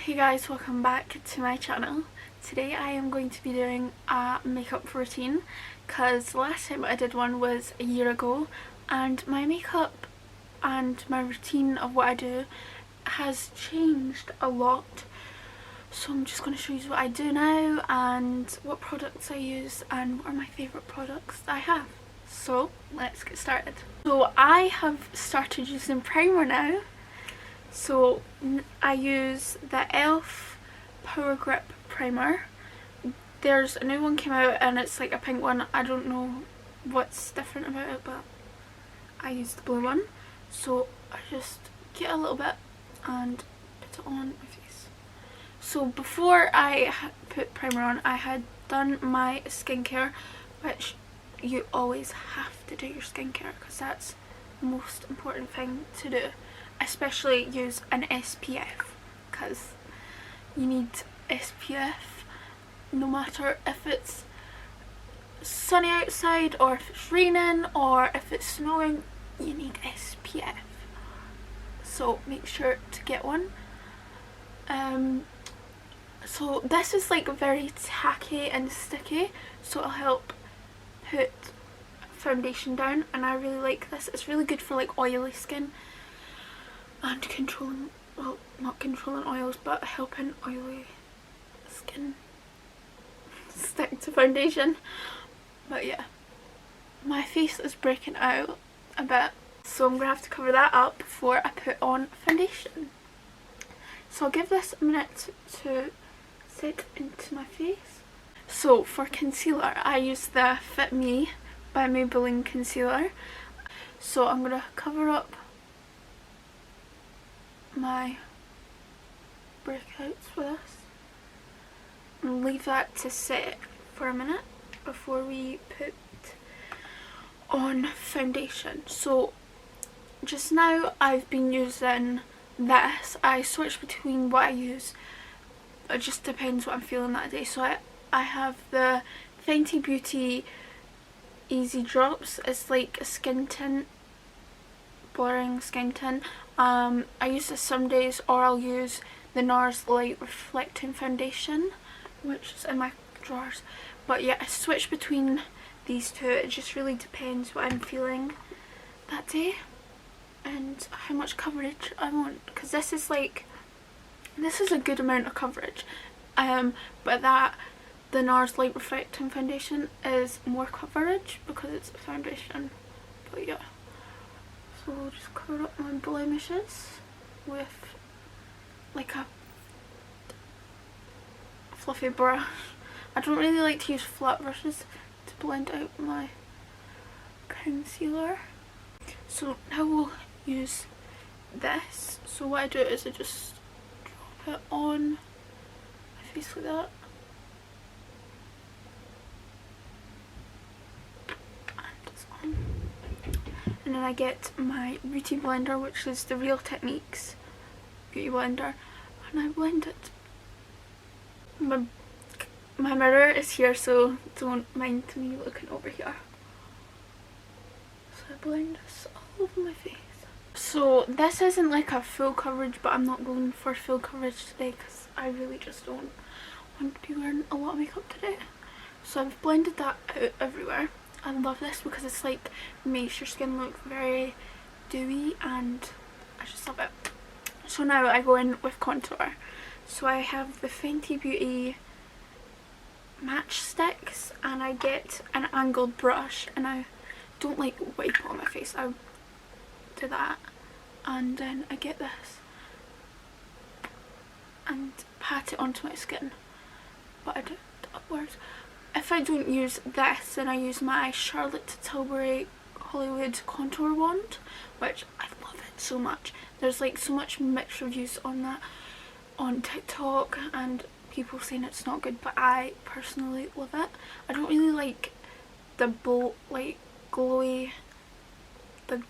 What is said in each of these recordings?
Hey guys, welcome back to my channel. Today I am going to be doing a makeup routine because the last time I did one was a year ago and my makeup and my routine of what I do has changed a lot. So I'm just going to show you what I do now and what products I use and what are my favourite products that I have. So let's get started. So I have started using primer now. So I use the e.l.f. Power Grip Primer. There's a new one came out and it's like a pink one. I don't know what's different about it, but I use the blue one. So I just get a little bit and put it on my face. So before I put primer on, I had done my skincare, which you always have to do your skincare because that's the most important thing to do. Especially use an SPF because you need SPF no matter if it's sunny outside or if it's raining or if it's snowing. You need SPF, so make sure to get one. So this is like very tacky and sticky, so it'll help put foundation down, and I really like this. It's really good for like oily skin and controlling, well, not controlling oils, but helping oily skin stick to foundation. But yeah, my face is breaking out a bit, so I'm gonna have to cover that up before I put on foundation. So I'll give this a minute to set into my face. So for concealer, I use the Fit Me by Maybelline concealer. So I'm gonna cover up my breakouts with this and leave that to set for a minute before we put on foundation. So just now I've been using this. I switch between what I use. It just depends what I'm feeling that day. So I have the Fenty Beauty Easy Drops. It's like a skin tint, blurring skin tint. I use this some days, or I'll use the NARS Light Reflecting Foundation, which is in my drawers. But yeah, I switch between these two. It just really depends what I'm feeling that day and how much coverage I want, because this is a good amount of coverage, but that the NARS Light Reflecting Foundation is more coverage because it's a foundation. But yeah, so I'll just cover up my blemishes with like a fluffy brush. I don't really like to use flat brushes to blend out my concealer. So now we'll use this. So what I do is I just drop it on my face like that. And it's on. And then I get my beauty blender, which is the Real Techniques beauty blender, and I blend it. My mirror is here, so don't mind me looking over here. So I blend this all over my face. So this isn't like a full coverage, but I'm not going for full coverage today because I really just don't want to be wearing a lot of makeup today. So I've blended that out everywhere. I love this because it's like makes your skin look very dewy and I just love it. So now I go in with contour. So I have the Fenty Beauty match sticks and I get an angled brush, and I don't like wipe it on my face. I do that and then I get this and pat it onto my skin, but I do it upwards. If I don't use this, then I use my Charlotte Tilbury Hollywood contour wand, which I love it so much. There's like so much mixed reviews on that on TikTok and people saying it's not good, but I personally love it. I don't really like the glowy, the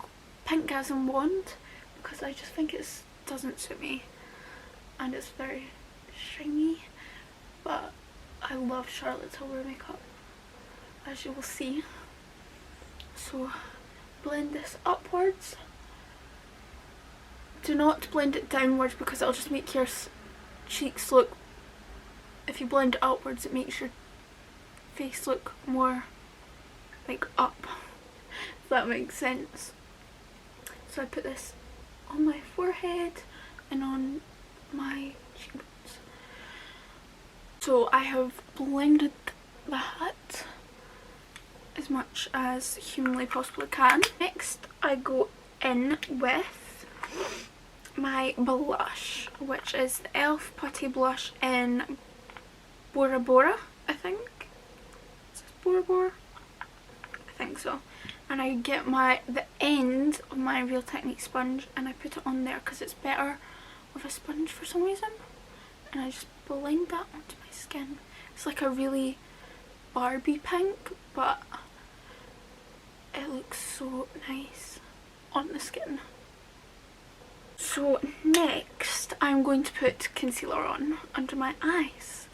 Pinkgasm wand because I just think it doesn't suit me and it's very shiny, but I love Charlotte Tilbury makeup, as you will see. So blend this upwards. Do not blend it downwards because it'll just make your cheeks look, if you blend it upwards, it makes your face look more like up, if that makes sense. So I put this on my forehead and on my cheekbones. So I have blended that as much as humanly possibly can. Next I go in with my blush, which is the e.l.f. Putty Blush in Bora Bora, I think. Is this Bora Bora? I think so. And I get the end of my Real Technique sponge and I put it on there because it's better with a sponge for some reason. And I just blend that onto my skin. It's like a really Barbie pink, but it looks so nice on the skin. So next I'm going to put concealer on under my eyes.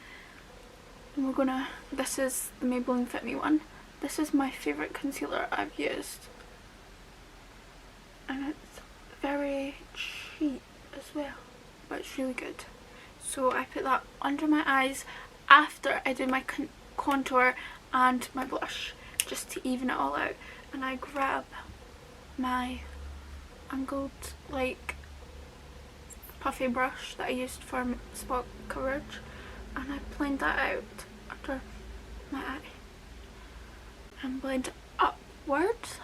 And we're gonna, this is the Maybelline Fit Me one. This is my favourite concealer I've used. And it's very cheap as well, but it's really good. So I put that under my eyes after I do my contour and my blush, just to even it all out. And I grab my angled like puffy brush that I used for spot coverage and I blend that out under my eye and blend it upwards.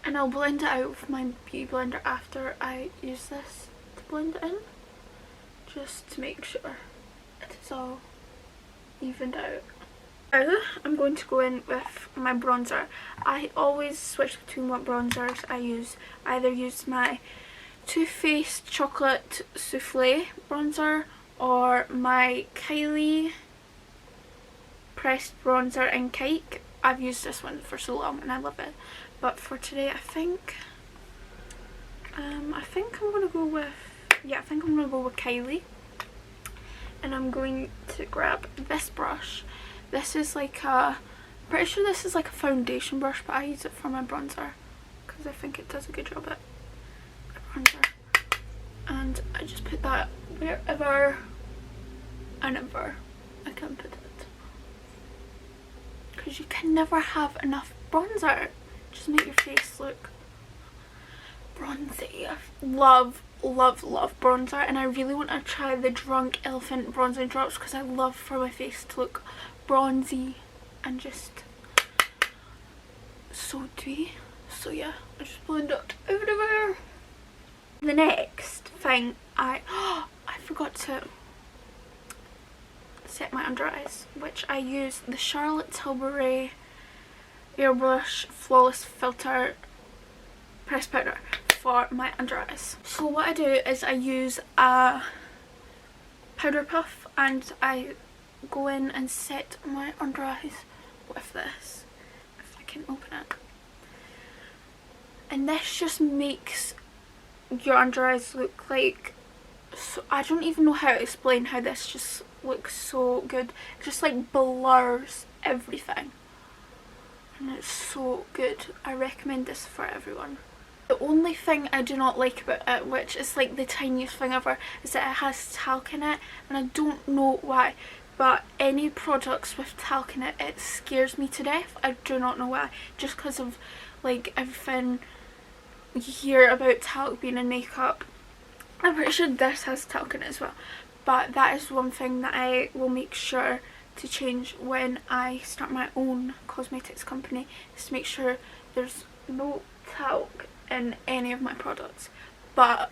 And I'll blend it out with my beauty blender after I use this to blend it in, just to make sure it is all evened out. Now I'm going to go in with my bronzer. I always switch between what bronzers I use. I either use my Too Faced Chocolate Souffle bronzer or my Kylie Pressed Bronzer in Cake. I've used this one for so long and I love it. But for today I think I'm gonna go with, yeah, I think I'm gonna go with Kylie. And I'm going to grab this brush. This is like a, I'm pretty sure this is like a foundation brush, but I use it for my bronzer because I think it does a good job at bronzer. And I just put that wherever and ever I can put it, because you can never have enough bronzer. Just make your face look bronzy. I love bronzer, and I really want to try the Drunk Elephant bronzing drops because I love for my face to look bronzy and just so dewy. So yeah, I just blend it everywhere. The next thing I forgot to set my under eyes, which I use the Charlotte Tilbury Airbrush Flawless Filter Pressed Powder for my under eyes. So what I do is I use a powder puff and I go in and set my under eyes with this, if I can open it. And this just makes your under eyes look like, so I don't even know how to explain how this just looks so good. It just like blurs everything and it's so good. I recommend this for everyone. The only thing I do not like about it, which is like the tiniest thing ever, is that it has talc in it, and I don't know why, but any products with talc in it, it scares me to death. I do not know why, just because of like everything you hear about talc being in makeup. I'm pretty sure this has talc in it as well, but that is one thing that I will make sure to change when I start my own cosmetics company, is to make sure there's no talc in any of my products. But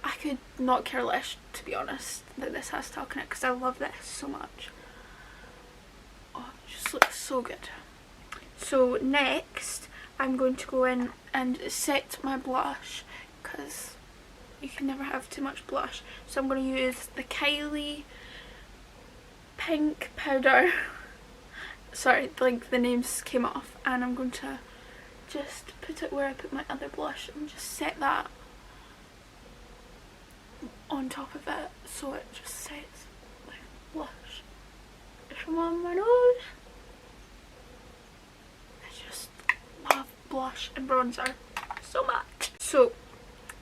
I could not care less, to be honest, that this has talc in it, because I love this so much. Oh, it just looks so good. So next I'm going to go in and set my blush, because you can never have too much blush. So I'm going to use the Kylie Pink powder. Sorry, like the names came off, and I'm going to just put it where I put my other blush and just set that on top of it, so it just sets my blush from on my nose. I just love blush and bronzer so much. So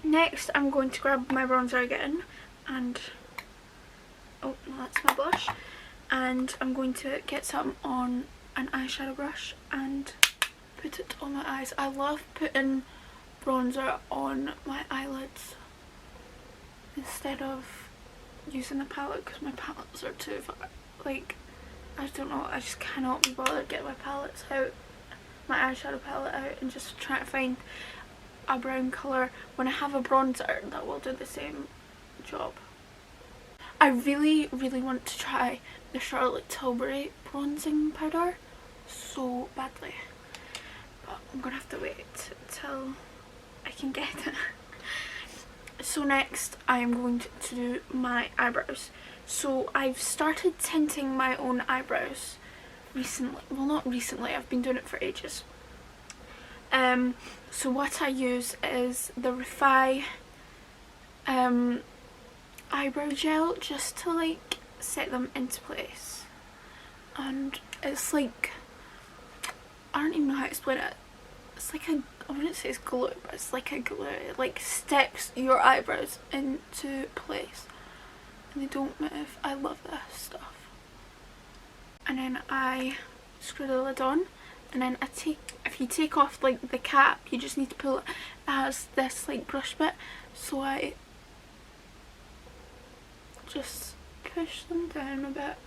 next I'm going to grab my bronzer again, and oh no, that's my blush, and I'm going to get some on an eyeshadow brush and put it on my eyes. I love putting bronzer on my eyelids instead of using a palette, because my palettes are too like, I don't know, I just cannot be bothered getting my palettes out, my eyeshadow palette out, and just trying to find a brown colour when I have a bronzer that will do the same job. I really want to try the Charlotte Tilbury bronzing powder so badly, but I'm gonna have to wait till I can get it. So next I am going to do my eyebrows. So I've started tinting my own eyebrows recently. Well, not recently, I've been doing it for ages. So what I use is the Refi eyebrow gel, just to like set them into place. And it's like, I don't even know how to explain it. It's like a, I wouldn't say it's glue, but it's like a glue. It like sticks your eyebrows into place and they don't move. I love this stuff. And then I screw the lid on, and then if you take off like the cap, you just need to pull it. It has this like brush bit, so I just push them down a bit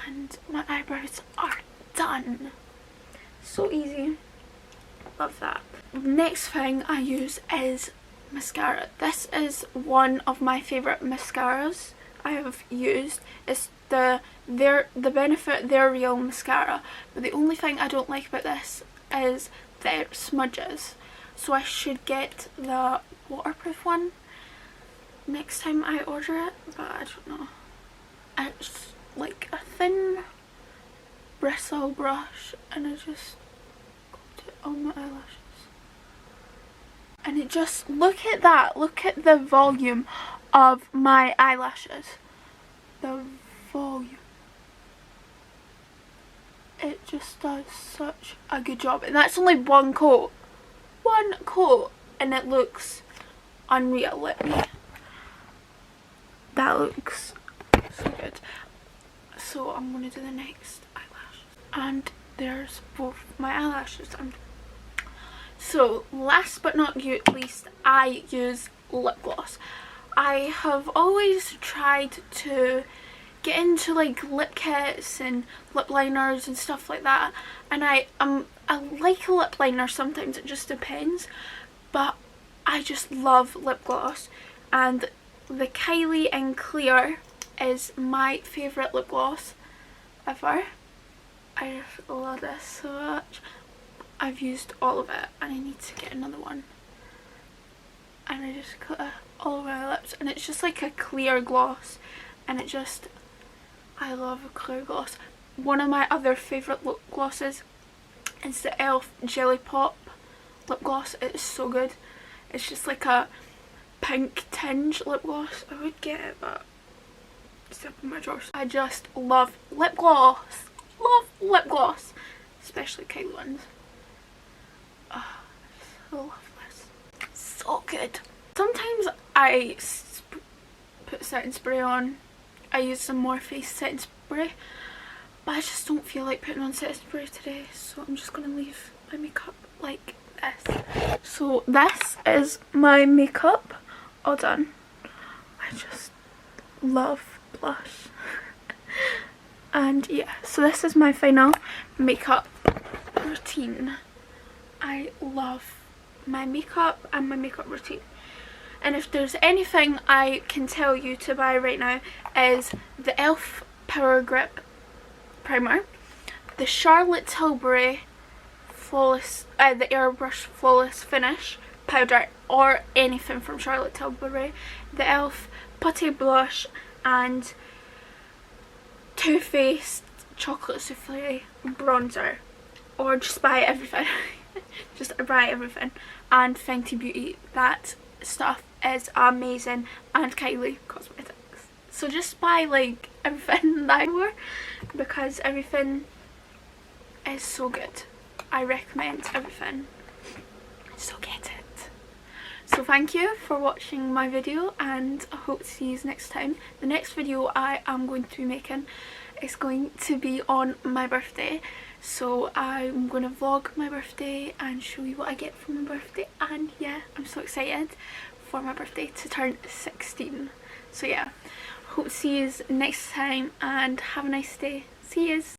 and my eyebrows are done. So easy. Love that. Next thing I use is mascara. This is one of my favourite mascaras I have used. It's the Benefit They're Real mascara, but the only thing I don't like about this is their smudges, so I should get the waterproof one next time I order it, but I don't know. It's like a thin bristle brush and I just got it on my eyelashes, and it just, look at that, look at the volume of my eyelashes, the volume. It just does such a good job, and that's only one coat, and it looks unreal. Let me, that looks so good. So I'm going to do the next eyelash, and there's both my eyelashes done. So last but not least, I use lip gloss. I have always tried to get into like lip kits and lip liners and stuff like that, and I like a lip liner sometimes, it just depends, but I just love lip gloss, and the Kylie in Clear is my favourite lip gloss ever. I just love this so much. I've used all of it and I need to get another one, and I just got it all over my lips, and it's just like a clear gloss, and it just, I love a clear gloss. One of my other favourite lip glosses is the e.l.f. Jelly Pop lip gloss. It's so good. It's just like a pink tinge lip gloss. I would get it, but it's up in my drawers. I just love lip gloss. Love lip gloss. Especially Kylie ones. Oh, I so love this. So good. Sometimes I put setting spray on. I use some Morphe setting spray, but I just don't feel like putting on setting spray today, so I'm just going to leave my makeup like this. So this is my makeup all done. I just love blush. And yeah, so this is my final makeup routine. I love my makeup and my makeup routine. And if there's anything I can tell you to buy right now, is the e.l.f. Power Grip Primer, the Charlotte Tilbury Flawless, the Airbrush Flawless Finish Powder, or anything from Charlotte Tilbury, the e.l.f. Putty Blush, and Too Faced Chocolate Souffle Bronzer, or just buy everything. Just buy everything. And Fenty Beauty, that stuff is amazing, and Kylie Cosmetics. So just buy like everything that I wore, because everything is so good. I recommend everything, so get it. So So thank you for watching my video, and I hope to see you next time. The next video I am going to be making is going to be on my birthday. So I'm going to vlog my birthday and show you what I get for my birthday. And yeah, I'm so excited for my birthday to turn 16. So yeah, hope to see you next time and have a nice day. See yous.